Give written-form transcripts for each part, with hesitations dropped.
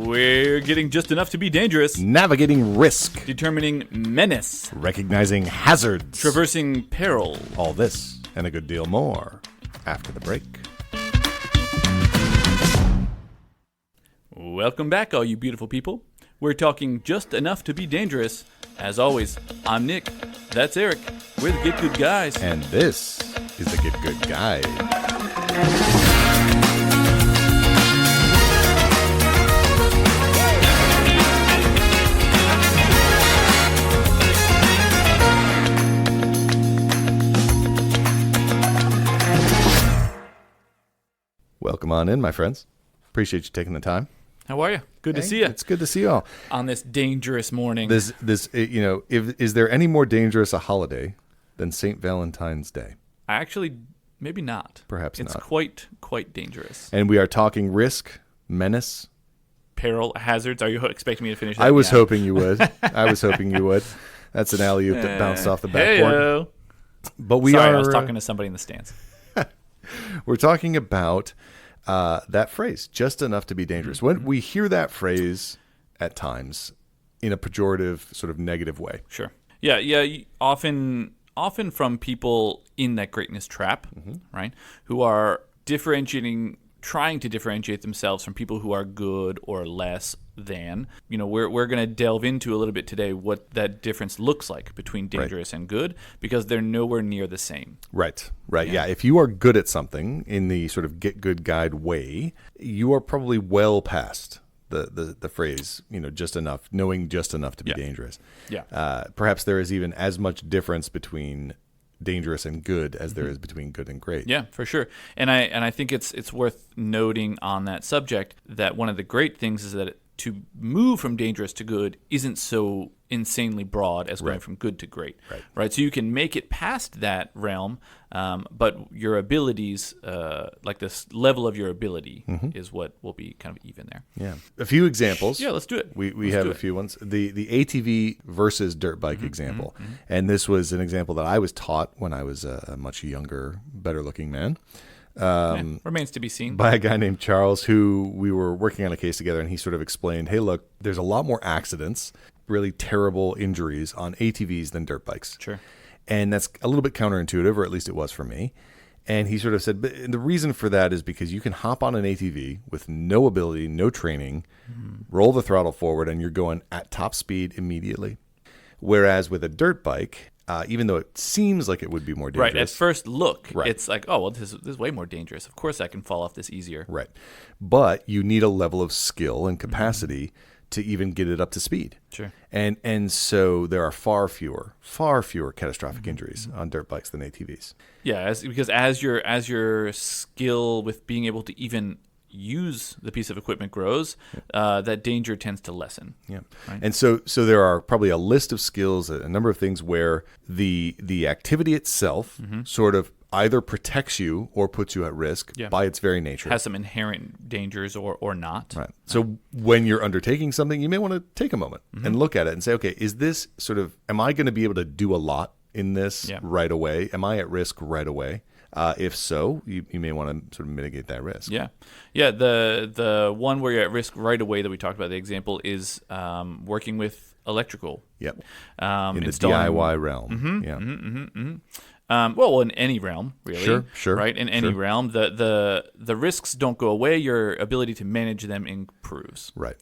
We're getting just enough to be dangerous. Navigating risk. Determining menace. Recognizing hazards. Traversing peril. All this and a good deal more after the break. Welcome back, all you beautiful people. We're talking just enough to be dangerous. As always, I'm Nick. That's Eric. We're the Get Good Guys. And this is the Get Good Guide. Welcome on in, my friends. Appreciate you taking the time. How are you? Good to see you. It's good to see you all on this dangerous morning. Is there any more dangerous a holiday than St. Valentine's Day? Actually, maybe not. Perhaps it's not. It's quite dangerous. And we are talking risk, menace, peril, hazards. Are you expecting me to finish that? I was hoping you would. That's an alley-oop that bounced off the backboard. Hey-o. But I was talking to somebody in the stands. We're talking about that phrase, just enough to be dangerous. When we hear that phrase at times in a pejorative, sort of negative way. Sure. Yeah. Often from people in that greatness trap, right, who are trying to differentiate themselves from people who are good or less than. We're going to delve into a little bit today what that difference looks like between dangerous and good, because they're nowhere near the same. Right. Yeah. If you are good at something in the sort of get good guide way, you are probably well past the phrase, just enough, knowing just enough to be dangerous. Yeah. Perhaps there is even as much difference between dangerous and good as there is between good and great. Yeah, for sure. And I think it's worth noting on that subject that one of the great things is that to move from dangerous to good isn't so insanely broad as going from good to great. Right. So you can make it past that realm, but your abilities, like this level of your ability, is what will be kind of even there. Yeah. A few examples. Yeah, let's do it. We have a few ones. The ATV versus dirt bike example. And this was an example that I was taught when I was a much younger, better looking man. Remains to be seen. By a guy named Charles, who we were working on a case together, and he sort of explained, hey, look, there's a lot more accidents, really terrible injuries on ATVs than dirt bikes. Sure. And that's a little bit counterintuitive, or at least it was for me. And he sort of said, but the reason for that is because you can hop on an ATV with no ability, no training, roll the throttle forward, and you're going at top speed immediately. Whereas with a dirt bike, even though it seems like it would be more dangerous. Right, at first look, it's like, oh, well, this is way more dangerous. Of course I can fall off this easier. Right. But you need a level of skill and capacity to even get it up to speed. Sure. And so there are far fewer catastrophic injuries on dirt bikes than ATVs. Yeah, because as your skill with being able to even use the piece of equipment grows, that danger tends to lessen. Yeah. Right? And so there are probably a list of skills, a number of things where the activity itself sort of either protects you or puts you at risk by its very nature. Has some inherent dangers or not. Right. So when you're undertaking something, you may want to take a moment and look at it and say, okay, is this am I going to be able to do a lot in this right away? Am I at risk right away? If so, you may want to sort of mitigate that risk. Yeah. The one where you're at risk right away that we talked about, the example is working with electrical. Yep. In the DIY realm. Well, in any realm, really. Sure. Right? In any realm, the risks don't go away. Your ability to manage them improves. Right.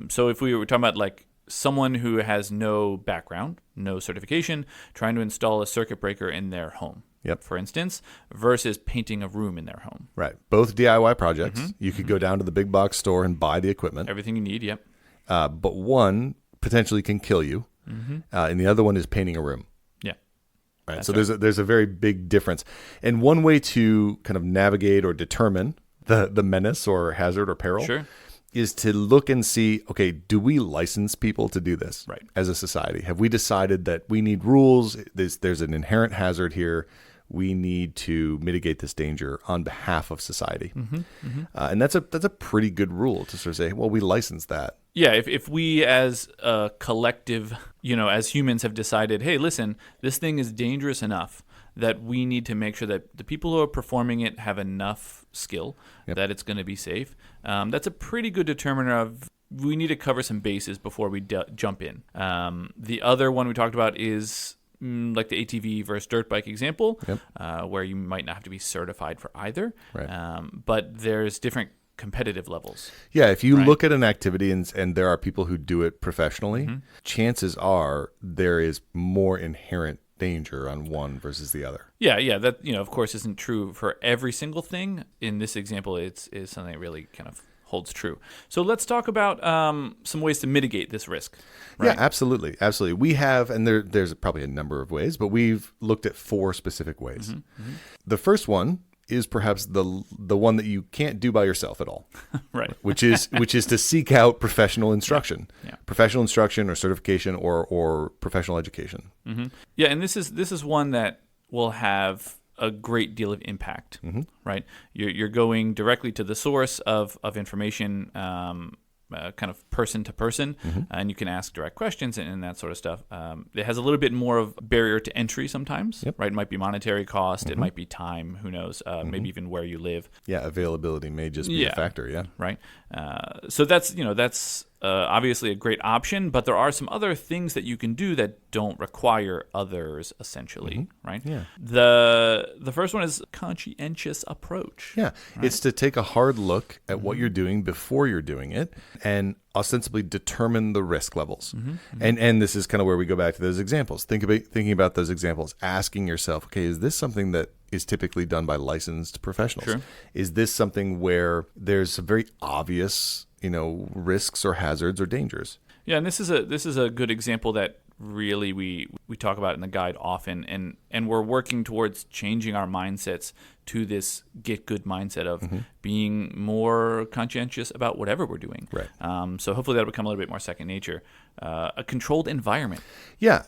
So if we were talking about like someone who has no background, no certification, trying to install a circuit breaker in their home, for instance, versus painting a room in their home. Right. Both DIY projects. You could go down to the big box store and buy the equipment. Everything you need, but one potentially can kill you, and the other one is painting a room. Right. So there's a very big difference. And one way to kind of navigate or determine the menace or hazard or peril is to look and see, okay, do we license people to do this as a society? Have we decided that we need rules? There's an inherent hazard here. We need to mitigate this danger on behalf of society. And that's a pretty good rule to sort of say, well, we license that. Yeah, if we as a collective, as humans have decided, hey, listen, this thing is dangerous enough that we need to make sure that the people who are performing it have enough skill that it's going to be safe. That's a pretty good determiner of we need to cover some bases before we jump in. The other one we talked about is like the ATV versus dirt bike example, where you might not have to be certified for either. Right. But there's different competitive levels. Yeah, if you look at an activity and there are people who do it professionally, chances are there is more inherent danger on one versus the other. Yeah, that of course isn't true for every single thing. In this example, is something that really kind of holds true. So let's talk about some ways to mitigate this risk. Right? Yeah, absolutely. We have, and there's probably a number of ways, but we've looked at 4 specific ways. The first one is perhaps the one that you can't do by yourself at all. Right. Which is to seek out professional instruction. Yeah. Professional instruction or certification or professional education. Yeah, and this is one that will have a great deal of impact, right? You're going directly to the source of information, kind of person to person, and you can ask direct questions and that sort of stuff. It has a little bit more of a barrier to entry sometimes, right? It might be monetary cost, it might be time, who knows, maybe even where you live. Yeah, availability may just be a factor, Right. So that's obviously a great option, but there are some other things that you can do that don't require others, essentially, right? Yeah. The first one is conscientious approach. Yeah, right? It's to take a hard look at what you're doing before you're doing it and ostensibly determine the risk levels. And this is kind of where we go back to those examples. Thinking about those examples, asking yourself, okay, is this something that is typically done by licensed professionals? Sure. Is this something where there's some very obvious risks or hazards or dangers? Yeah, and this is a good example that really we talk about in the guide often, and we're working towards changing our mindsets to this get good mindset of being more conscientious about whatever we're doing. Right. So hopefully that'll become a little bit more second nature. A controlled environment. Yeah.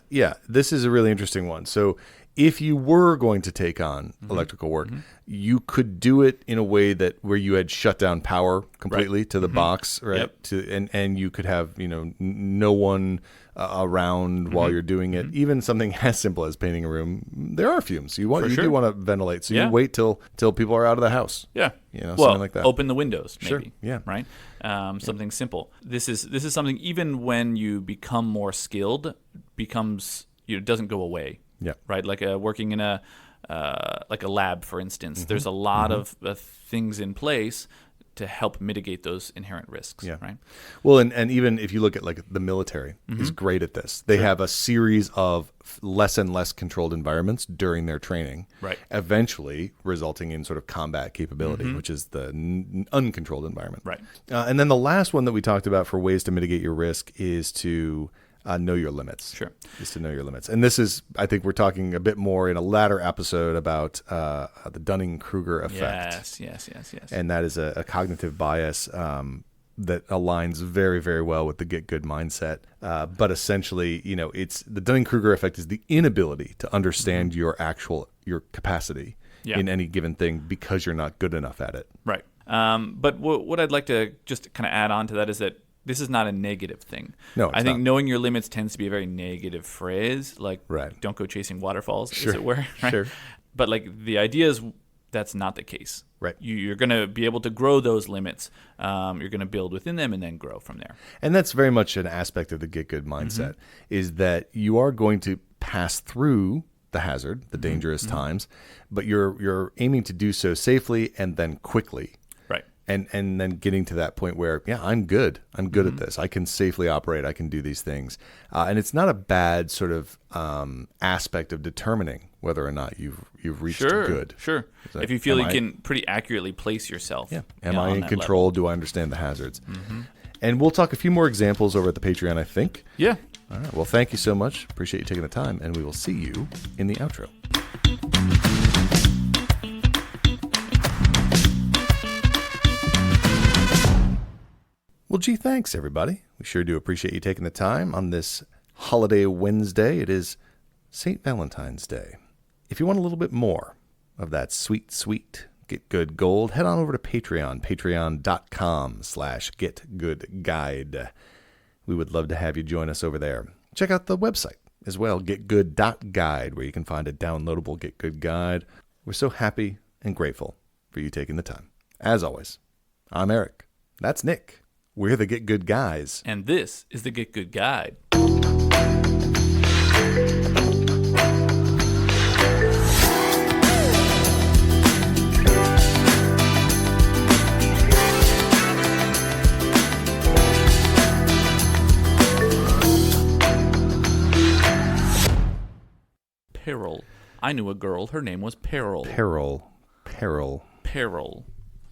This is a really interesting one. So if you were going to take on electrical work, you could do it in a way where you had shut down power completely to the box, right? Yep. And you could have no one around while you're doing it. Even something as simple as painting a room, there are fumes. You do want to ventilate, so you wait till people are out of the house. Yeah, something like that. Open the windows, maybe. Sure. Yeah, right. Something simple. This is something even when you become more skilled, becomes doesn't go away. Yeah. Right. Like working in a lab, for instance. There's a lot of things in place to help mitigate those inherent risks. Yeah. Right. Well, and even if you look at like the military is great at this. They have a series of less and less controlled environments during their training. Right. Eventually resulting in sort of combat capability, which is the uncontrolled environment. Right. And then the last one that we talked about for ways to mitigate your risk is to know your limits. Sure. Is to know your limits. And this is, I think we're talking a bit more in a latter episode about the Dunning-Kruger effect. Yes. And that is a cognitive bias that aligns very, very well with the get good mindset. But essentially, it's the Dunning-Kruger effect is the inability to understand your capacity in any given thing because you're not good enough at it. Right. But what I'd like to just kind of add on to that is that this is not a negative thing. No, I think knowing your limits tends to be a very negative phrase, like don't go chasing waterfalls, as it were. Right? Sure. But like the idea is that's not the case. Right. You're going to be able to grow those limits. You're going to build within them and then grow from there. And that's very much an aspect of the get good mindset is that you are going to pass through the hazard, the dangerous times, but you're aiming to do so safely and then quickly. And then getting to that point where, I'm good. I'm good at this. I can safely operate. I can do these things. And it's not a bad sort of aspect of determining whether or not you've reached good. Sure. Like, if you feel you can pretty accurately place yourself. Yeah. Am I in control? Do I understand the hazards? And we'll talk a few more examples over at the Patreon, I think. Yeah. All right. Well, thank you so much. Appreciate you taking the time. And we will see you in the outro. Well, gee, thanks, everybody. We sure do appreciate you taking the time on this holiday Wednesday. It is St. Valentine's Day. If you want a little bit more of that sweet, sweet Get Good Gold, head on over to Patreon, patreon.com/getgoodguide. We would love to have you join us over there. Check out the website, as well, getgood.guide, where you can find a downloadable Get Good guide. We're so happy and grateful for you taking the time. As always, I'm Eric. That's Nick. We're the Get Good guys. And this is the Get Good Guide. Peril. I knew a girl. Her name was Peril. Peril. Peril.